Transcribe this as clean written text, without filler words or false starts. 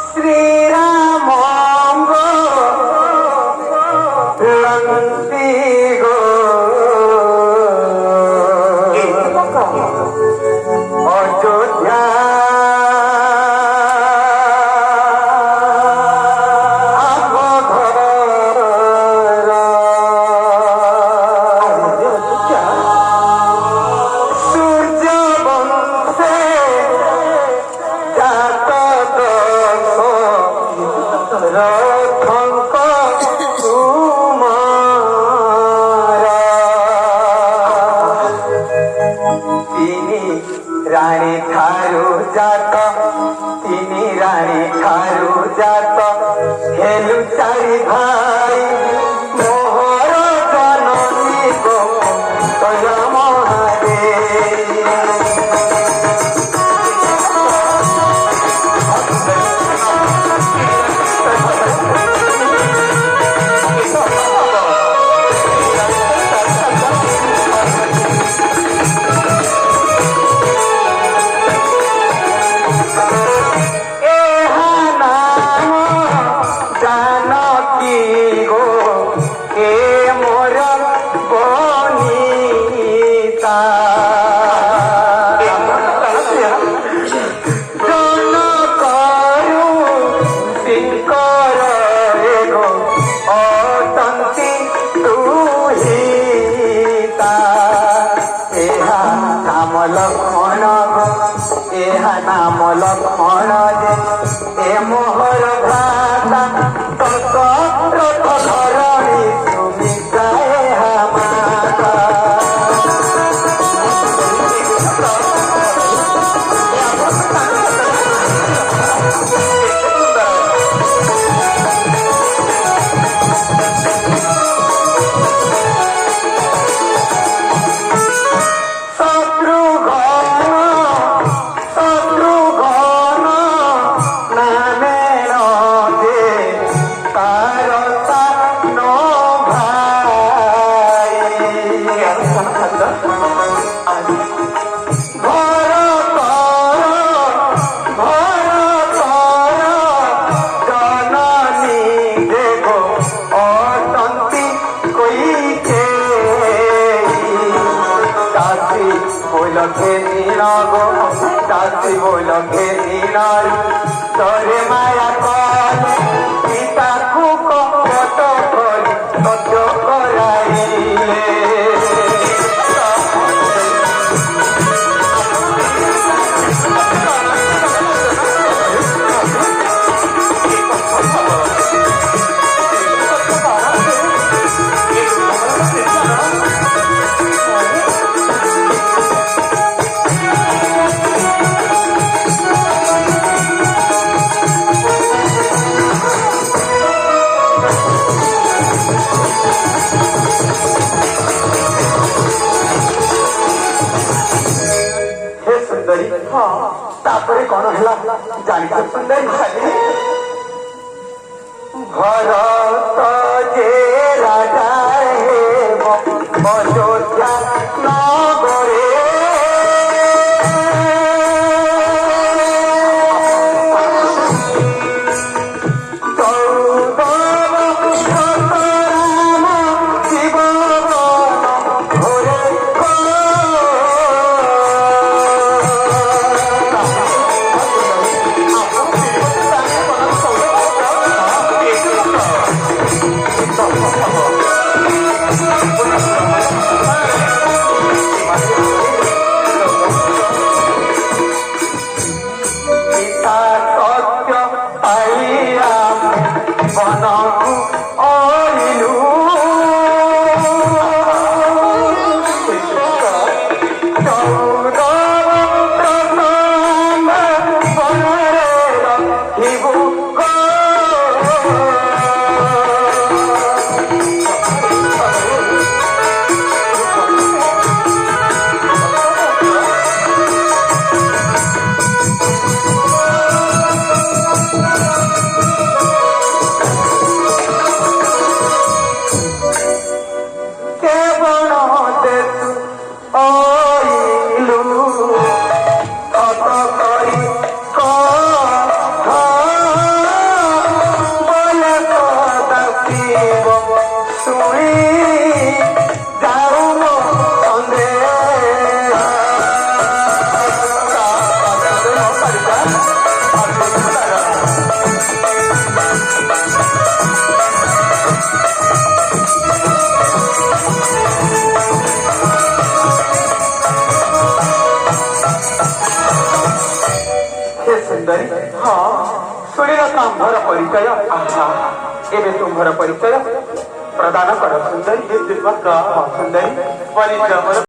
শ্রীরাম লঙ্কি গো অযোধ্যা রানী ঠারু জাত তিনি রানী ঠারু জাত হেলু চারি ভাই মোহর জননী গো তয় মহাদেব লক্ষ্মণ এহা নাম লক্ষ্মণ যে এ মোহর ভ্রাতা তত রথ ধরণী সুমিত্রা এহা মাতা চাষি বলকে নিনার তরে মায়া কলে পিতাকু কত করি তত করাইলে তারপরে কোন হলা জানিত সুন্দরী ভাবি ভরত যে রাজা হে অযোধ্যা নগরে ଶୁଣି ଯାଉ ମୋ ସନ୍ଦେହ हे सुंदरी हाँ ଶୁଣିଲ ତୁମ୍ଭର ପରିଚୟ ଆହା ଏବେ ତୁମ୍ଭର ପରିଚୟ ପ୍ରଦାନ କର ସୁନ୍ଦରୀ ସୁନ୍ଦରୀ ପରିଚୟ